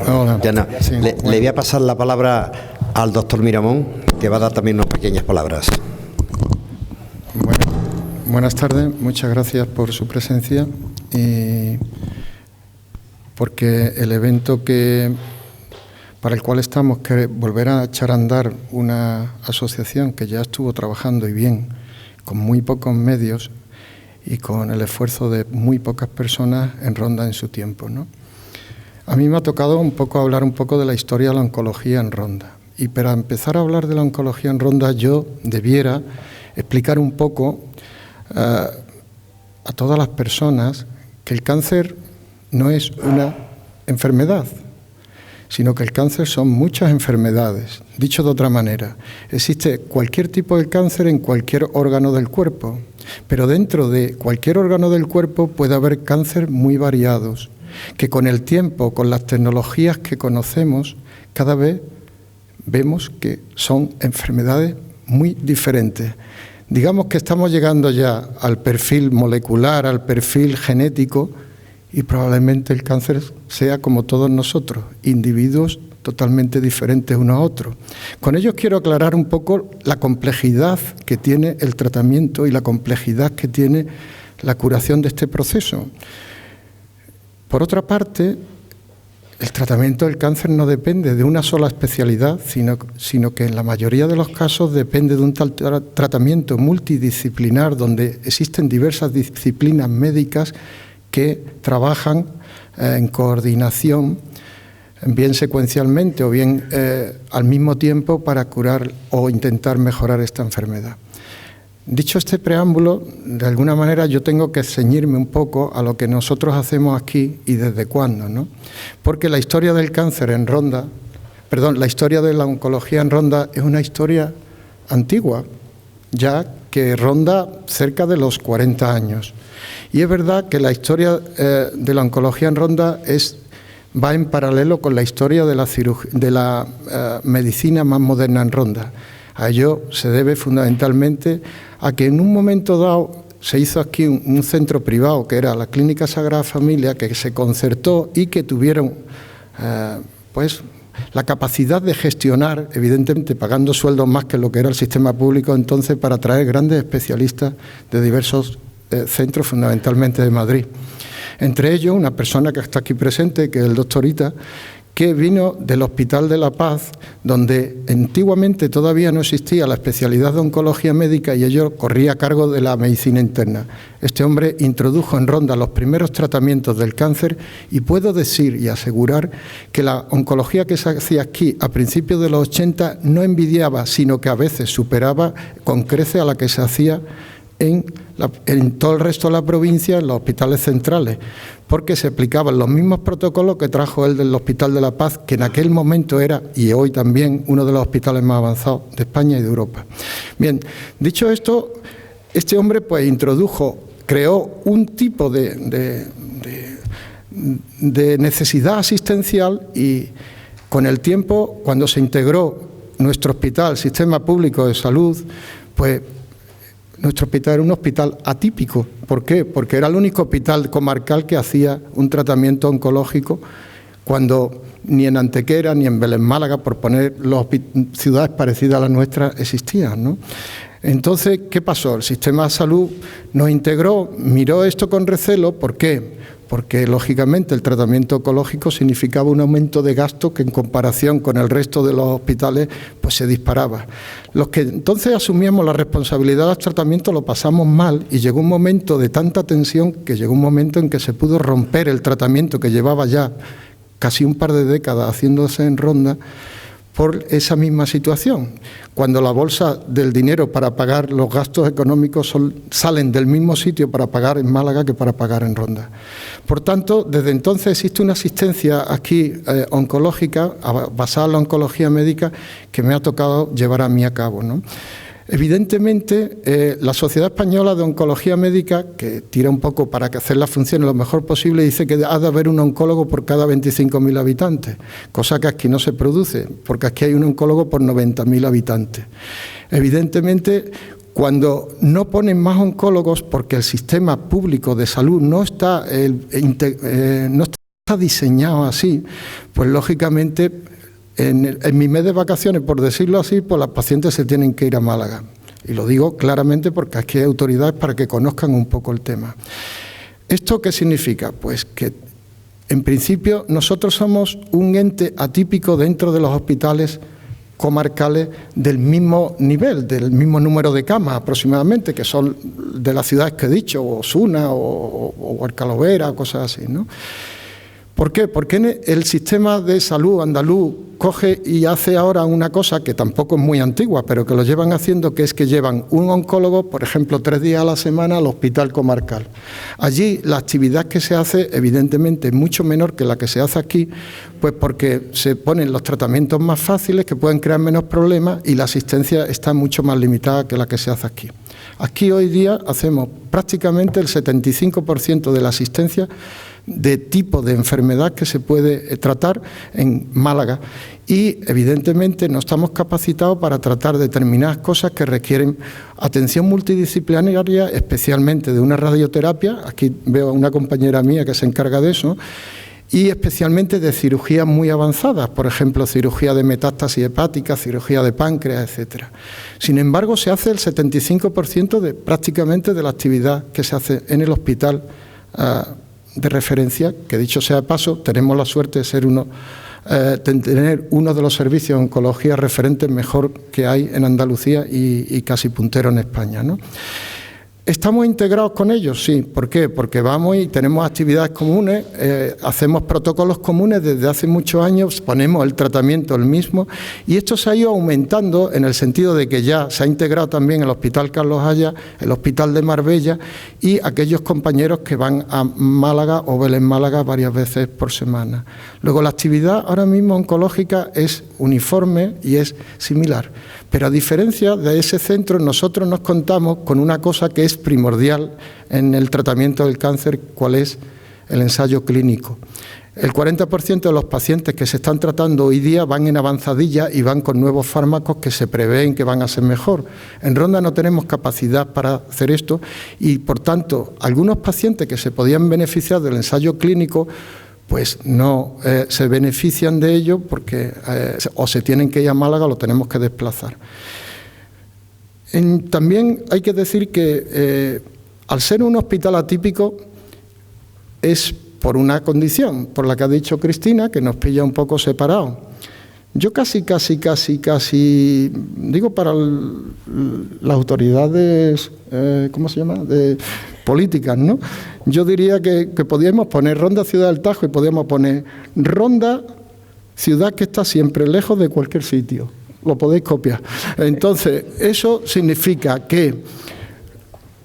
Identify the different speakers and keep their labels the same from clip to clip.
Speaker 1: Hola.
Speaker 2: Ya no.
Speaker 1: Sí,
Speaker 2: Le voy a pasar la palabra al doctor Miramón, que va a dar también unas pequeñas palabras.
Speaker 1: Bueno, buenas tardes, muchas gracias por su presencia y porque el evento para el cual estamos, que volver a echar a andar una asociación que ya estuvo trabajando y bien, con muy pocos medios y con el esfuerzo de muy pocas personas en Ronda en su tiempo, ¿no? A mí me ha tocado hablar un poco de la historia de la oncología en Ronda. Y para empezar a hablar de la oncología en Ronda, yo debiera explicar un poco a todas las personas que el cáncer no es una enfermedad, sino que el cáncer son muchas enfermedades. Dicho de otra manera, existe cualquier tipo de cáncer en cualquier órgano del cuerpo, pero dentro de cualquier órgano del cuerpo puede haber cáncer muy variados, que con el tiempo, con las tecnologías que conocemos, cada vez vemos que son enfermedades muy diferentes. Digamos que estamos llegando ya al perfil molecular, al perfil genético, y probablemente el cáncer sea como todos nosotros, individuos totalmente diferentes unos a otros. Con ello quiero aclarar un poco la complejidad que tiene el tratamiento y la complejidad que tiene la curación de este proceso. Por otra parte, el tratamiento del cáncer no depende de una sola especialidad, sino que en la mayoría de los casos depende de un tratamiento multidisciplinar donde existen diversas disciplinas médicas que trabajan en coordinación, bien secuencialmente o bien al mismo tiempo para curar o intentar mejorar esta enfermedad. Dicho este preámbulo, de alguna manera yo tengo que ceñirme un poco a lo que nosotros hacemos aquí y desde cuándo, ¿no? Porque la historia del cáncer en Ronda, la historia de la oncología en Ronda es una historia antigua, ya que ronda cerca de los 40 años. Y es verdad que la historia de la oncología en Ronda va en paralelo con la historia de la medicina más moderna en Ronda. A ello se debe fundamentalmente a que en un momento dado se hizo aquí un centro privado, que era la Clínica Sagrada Familia, que se concertó y que tuvieron la capacidad de gestionar, evidentemente pagando sueldos más que lo que era el sistema público entonces, para traer grandes especialistas de diversos centros, fundamentalmente de Madrid. Entre ellos, una persona que está aquí presente, que es el doctor Ita, que vino del Hospital de la Paz, donde antiguamente todavía no existía la especialidad de oncología médica y ello corría a cargo de la medicina interna. Este hombre introdujo en Ronda los primeros tratamientos del cáncer y puedo decir y asegurar que la oncología que se hacía aquí a principios de los 80 no envidiaba, sino que a veces superaba con creces a la que se hacía en todo el resto de la provincia, en los hospitales centrales, porque se aplicaban los mismos protocolos que trajo él del Hospital de la Paz, que en aquel momento era, y hoy también, uno de los hospitales más avanzados de España y de Europa. Bien, dicho esto, este hombre creó un tipo de necesidad asistencial y con el tiempo, cuando se integró nuestro hospital, Sistema Público de Salud, pues nuestro hospital era un hospital atípico. ¿Por qué? Porque era el único hospital comarcal que hacía un tratamiento oncológico cuando ni en Antequera ni en Vélez Málaga, por poner ciudades parecidas a las nuestras, existían, ¿no? Entonces, ¿qué pasó? El sistema de salud nos integró, miró esto con recelo. ¿Por qué? Porque, lógicamente, el tratamiento oncológico significaba un aumento de gasto que, en comparación con el resto de los hospitales, pues se disparaba. Los que entonces asumíamos la responsabilidad de los tratamientos lo pasamos mal y llegó un momento de tanta tensión que llegó un momento en que se pudo romper el tratamiento que llevaba ya casi un par de décadas haciéndose en Ronda por esa misma situación. Cuando la bolsa del dinero para pagar los gastos económicos salen del mismo sitio para pagar en Málaga que para pagar en Ronda. Por tanto, desde entonces existe una asistencia aquí oncológica, basada en la oncología médica, que me ha tocado llevar a mí a cabo, ¿no? Evidentemente, la Sociedad Española de Oncología Médica, que tira un poco para que hacer las funciones lo mejor posible, dice que ha de haber un oncólogo por cada 25.000 habitantes, cosa que aquí no se produce, porque aquí hay un oncólogo por 90.000 habitantes. Evidentemente, cuando no ponen más oncólogos, porque el sistema público de salud no está está diseñado así, pues lógicamente en mi mes de vacaciones, por decirlo así, pues las pacientes se tienen que ir a Málaga. Y lo digo claramente porque aquí hay autoridades para que conozcan un poco el tema. ¿Esto qué significa? Pues que en principio nosotros somos un ente atípico dentro de los hospitales comarcales del mismo nivel, del mismo número de camas aproximadamente, que son de las ciudades que he dicho, o Osuna o Huercalovera, cosas así, ¿no? ¿Por qué? Porque el sistema de salud andaluz coge y hace ahora una cosa que tampoco es muy antigua, pero que lo llevan haciendo, que es que llevan un oncólogo, por ejemplo, 3 días a la semana al hospital comarcal. Allí la actividad que se hace, evidentemente, es mucho menor que la que se hace aquí, pues porque se ponen los tratamientos más fáciles, que pueden crear menos problemas, y la asistencia está mucho más limitada que la que se hace aquí. Aquí hoy día hacemos prácticamente el 75% de la asistencia de tipo de enfermedad que se puede tratar en Málaga, y evidentemente no estamos capacitados para tratar determinadas cosas que requieren atención multidisciplinaria, especialmente de una radioterapia. Aquí veo a una compañera mía que se encarga de eso, y especialmente de cirugías muy avanzadas, por ejemplo, cirugía de metástasis hepática, cirugía de páncreas, etcétera. Sin embargo, se hace el 75% prácticamente de la actividad que se hace en el hospital de referencia, que dicho sea de paso, tenemos la suerte de ser tener uno de los servicios de oncología referentes mejor que hay en Andalucía y casi puntero en España, ¿no? ¿Estamos integrados con ellos? Sí. ¿Por qué? Porque vamos y tenemos actividades comunes, hacemos protocolos comunes desde hace muchos años, ponemos el tratamiento el mismo, y esto se ha ido aumentando en el sentido de que ya se ha integrado también el Hospital Carlos Haya, el Hospital de Marbella y aquellos compañeros que van a Málaga o Belén Málaga varias veces por semana. Luego, la actividad ahora mismo oncológica es uniforme y es similar. Pero a diferencia de ese centro, nosotros nos contamos con una cosa que es primordial en el tratamiento del cáncer, cuál es el ensayo clínico. El 40% de los pacientes que se están tratando hoy día van en avanzadilla y van con nuevos fármacos que se prevén que van a ser mejor. En Ronda no tenemos capacidad para hacer esto y, por tanto, algunos pacientes que se podían beneficiar del ensayo clínico pues no se benefician de ello porque o se tienen que ir a Málaga o lo tenemos que desplazar. También hay que decir que al ser un hospital atípico es por una condición, por la que ha dicho Cristina, que nos pilla un poco separados. Yo casi, digo para las autoridades, ¿cómo se llama?, de políticas, ¿no? Yo diría que podíamos poner Ronda Ciudad del Tajo y podíamos poner Ronda Ciudad que está siempre lejos de cualquier sitio. Lo podéis copiar. Entonces, eso significa que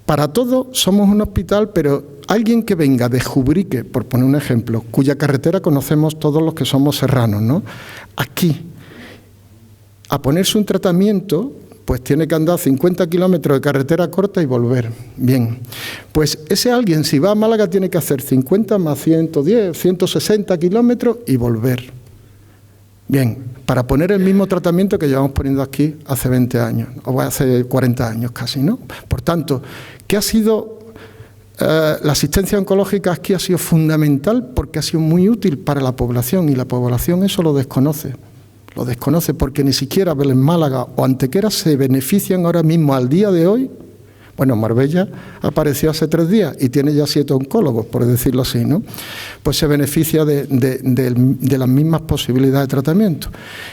Speaker 1: para todos somos un hospital, pero alguien que venga de Jubrique, por poner un ejemplo, cuya carretera conocemos todos los que somos serranos, ¿no?, aquí, a ponerse un tratamiento, pues tiene que andar 50 kilómetros de carretera corta y volver. Bien, pues ese alguien, si va a Málaga, tiene que hacer 50 más 110, 160 kilómetros y volver. Bien, para poner el mismo tratamiento que llevamos poniendo aquí hace 20 años, o hace 40 años casi, ¿no? Por tanto, ¿qué ha sido? La asistencia oncológica aquí ha sido fundamental porque ha sido muy útil para la población y la población eso lo desconoce. Lo desconoce porque ni siquiera Belén Málaga o Antequera se benefician ahora mismo al día de hoy. Bueno, Marbella apareció hace 3 días y tiene ya 7 oncólogos, por decirlo así, ¿no? Pues se beneficia de las mismas posibilidades de tratamiento.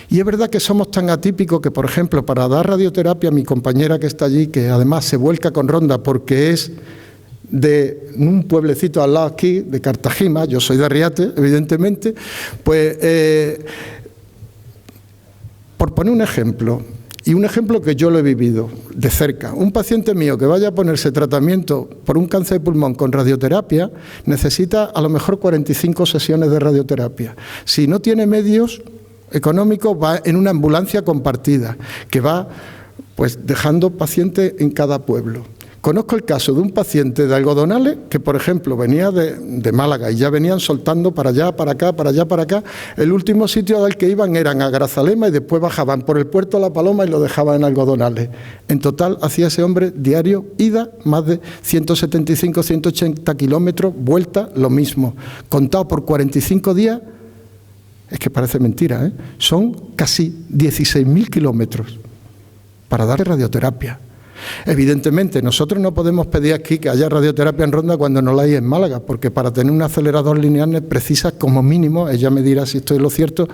Speaker 1: Y es verdad que somos tan atípicos que, por ejemplo, para dar radioterapia, mi compañera que está allí, que además se vuelca con Ronda porque es de un pueblecito al lado aquí, de Cartagena, yo soy de Arriate, evidentemente, pues por poner un ejemplo, y un ejemplo que yo lo he vivido de cerca, un paciente mío que vaya a ponerse tratamiento por un cáncer de pulmón con radioterapia necesita a lo mejor 45 sesiones de radioterapia. Si no tiene medios económicos, va en una ambulancia compartida, que va pues dejando pacientes en cada pueblo. Conozco el caso de un paciente de Algodonales que, por ejemplo, venía de Málaga y ya venían soltando para allá, para acá, para allá, para acá. El último sitio al que iban eran a Grazalema y después bajaban por el puerto La Paloma y lo dejaban en Algodonales. En total hacía ese hombre diario ida, más de 175, 180 kilómetros, vuelta, lo mismo. Contado por 45 días, es que parece mentira, ¿eh? Son casi 16.000 kilómetros para darle radioterapia. Evidentemente, nosotros no podemos pedir aquí que haya radioterapia en Ronda cuando no la hay en Málaga, porque para tener un acelerador lineal precisa como mínimo, ella me dirá si esto es lo cierto,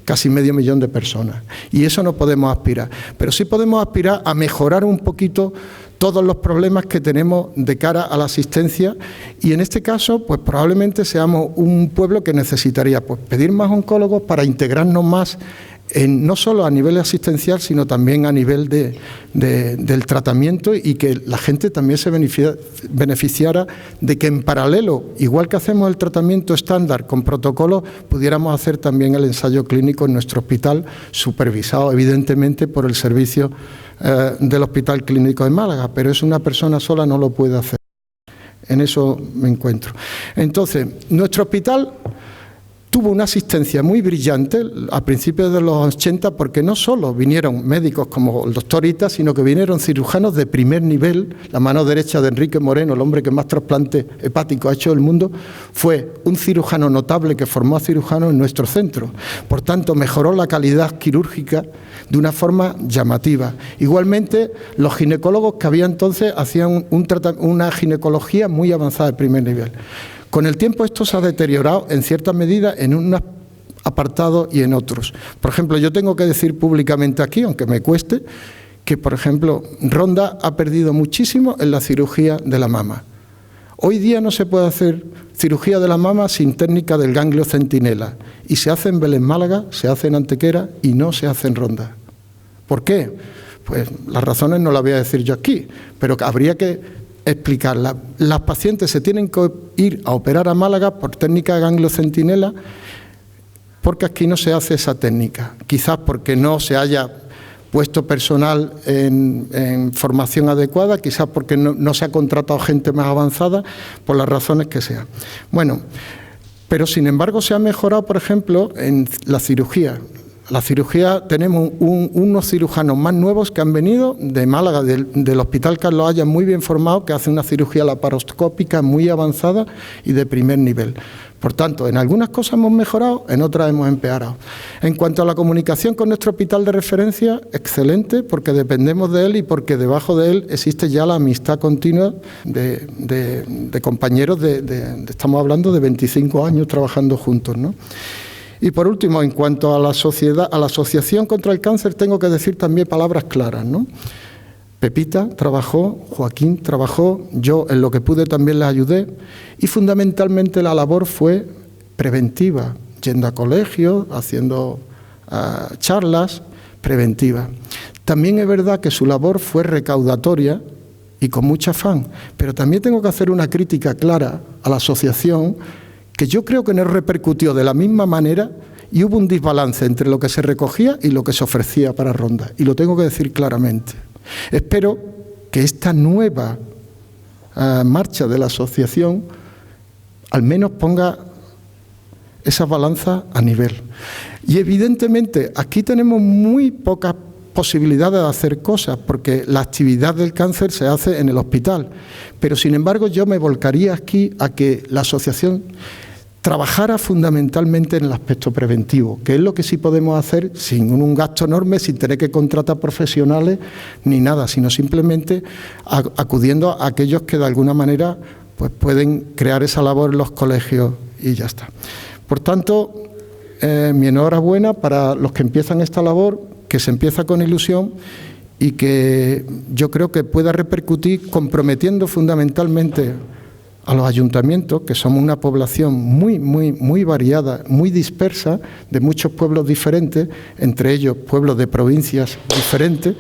Speaker 1: casi 500.000 de personas. Y eso no podemos aspirar. Pero sí podemos aspirar a mejorar un poquito todos los problemas que tenemos de cara a la asistencia, y en este caso pues probablemente seamos un pueblo que necesitaría pues pedir más oncólogos para integrarnos más no solo a nivel asistencial, sino también a nivel del tratamiento, y que la gente también se beneficiara de que en paralelo, igual que hacemos el tratamiento estándar con protocolos, pudiéramos hacer también el ensayo clínico en nuestro hospital, supervisado evidentemente por el servicio del Hospital Clínico de Málaga, pero eso una persona sola no lo puede hacer. En eso me encuentro. Entonces, nuestro hospital tuvo una asistencia muy brillante a principios de los 80, porque no solo vinieron médicos como el doctor Ita, sino que vinieron cirujanos de primer nivel. La mano derecha de Enrique Moreno, el hombre que más trasplante hepático ha hecho del mundo, fue un cirujano notable que formó a cirujanos en nuestro centro. Por tanto, mejoró la calidad quirúrgica de una forma llamativa. Igualmente, los ginecólogos que había entonces hacían una ginecología muy avanzada de primer nivel. Con el tiempo esto se ha deteriorado en cierta medida en unos apartados y en otros. Por ejemplo, yo tengo que decir públicamente aquí, aunque me cueste, que, por ejemplo, Ronda ha perdido muchísimo en la cirugía de la mama. Hoy día no se puede hacer cirugía de la mama sin técnica del ganglio centinela. Y se hace en Vélez Málaga, se hace en Antequera y no se hace en Ronda. ¿Por qué? Pues las razones no las voy a decir yo aquí, pero habría que explicarla. Las pacientes se tienen que ir a operar a Málaga por técnica de ganglio centinela, porque aquí no se hace esa técnica. Quizás porque no se haya puesto personal en formación adecuada, quizás porque no se ha contratado gente más avanzada, por las razones que sean. Bueno, pero sin embargo se ha mejorado, por ejemplo, en la cirugía. La cirugía, tenemos unos cirujanos más nuevos que han venido de Málaga, del Hospital Carlos Haya, muy bien formados, que hacen una cirugía laparoscópica muy avanzada y de primer nivel. Por tanto, en algunas cosas hemos mejorado, en otras hemos empeorado. En cuanto a la comunicación con nuestro hospital de referencia, excelente, porque dependemos de él y porque debajo de él existe ya la amistad continua de compañeros estamos hablando de 25 años trabajando juntos, ¿no? Y por último, en cuanto a la sociedad, a la Asociación contra el Cáncer, tengo que decir también palabras claras, ¿no? Pepita trabajó, Joaquín trabajó, yo en lo que pude también les ayudé, y fundamentalmente la labor fue preventiva, yendo a colegios, haciendo charlas preventivas. También es verdad que su labor fue recaudatoria y con mucho afán, pero también tengo que hacer una crítica clara a la asociación, que yo creo que no repercutió de la misma manera y hubo un desbalance entre lo que se recogía y lo que se ofrecía para Ronda, y lo tengo que decir claramente. Espero que esta nueva marcha de la asociación al menos ponga esa balanza a nivel. Y evidentemente aquí tenemos muy pocas posibilidades de hacer cosas, porque la actividad del cáncer se hace en el hospital, pero sin embargo yo me volcaría aquí a que la asociación trabajara fundamentalmente en el aspecto preventivo, que es lo que sí podemos hacer sin un gasto enorme, sin tener que contratar profesionales ni nada, sino simplemente acudiendo a aquellos que de alguna manera pues pueden crear esa labor en los colegios y ya está. Por tanto, mi enhorabuena para los que empiezan esta labor, que se empieza con ilusión y que yo creo que pueda repercutir comprometiendo fundamentalmente a los ayuntamientos, que somos una población muy variada, muy dispersa, de muchos pueblos diferentes, entre ellos pueblos de provincias diferentes,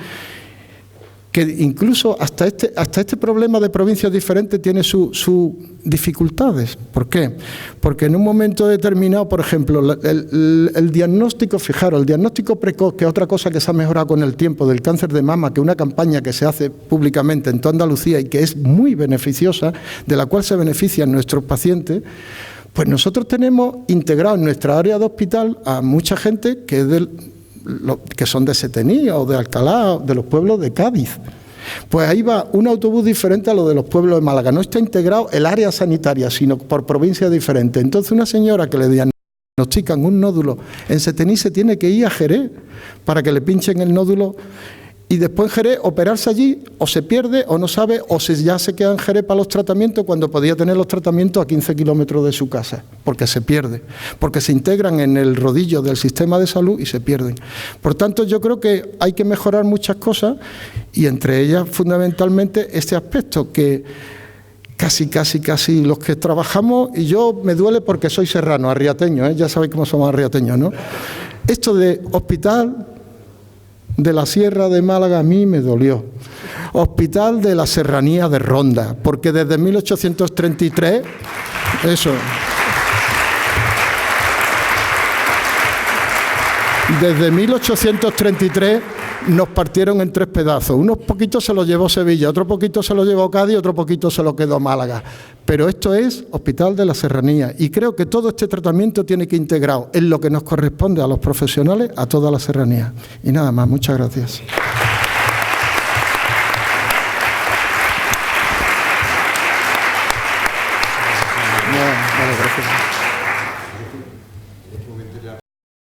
Speaker 1: que incluso hasta este problema de provincias diferentes tiene sus dificultades. ¿Por qué? Porque en un momento determinado, por ejemplo, el diagnóstico, fijaros, el diagnóstico precoz, que es otra cosa que se ha mejorado con el tiempo, del cáncer de mama, que es una campaña que se hace públicamente en toda Andalucía y que es muy beneficiosa, de la cual se benefician nuestros pacientes, pues nosotros tenemos integrado en nuestra área de hospital a mucha gente que es que son de Setenía o de Alcalá, de los pueblos de Cádiz. Pues ahí va un autobús diferente a lo de los pueblos de Málaga. No está integrado el área sanitaria, sino por provincias diferentes. Entonces una señora que le diagnostican un nódulo en Setení se tiene que ir a Jerez para que le pinchen el nódulo y después en Jerez operarse allí, o se pierde o no sabe, o ya se queda en Jerez para los tratamientos cuando podía tener los tratamientos a 15 kilómetros de su casa, porque se pierde, porque se integran en el rodillo del sistema de salud y se pierden. Por tanto, yo creo que hay que mejorar muchas cosas y entre ellas fundamentalmente este aspecto que casi los que trabajamos, y yo me duele porque soy serrano, arriateño, ya sabéis cómo somos arriateños, ¿no? Esto de hospital de la Sierra de Málaga a mí me dolió. Hospital de la Serranía de Ronda, porque desde 1833, desde 1833 nos partieron en 3 pedazos. Unos poquitos se los llevó Sevilla, otro poquito se los llevó Cádiz, otro poquito se lo quedó Málaga. Pero esto es Hospital de la Serranía y creo que todo este tratamiento tiene que integrado en lo que nos corresponde a los profesionales a toda la serranía. Y nada más, muchas gracias. Vale, gracias.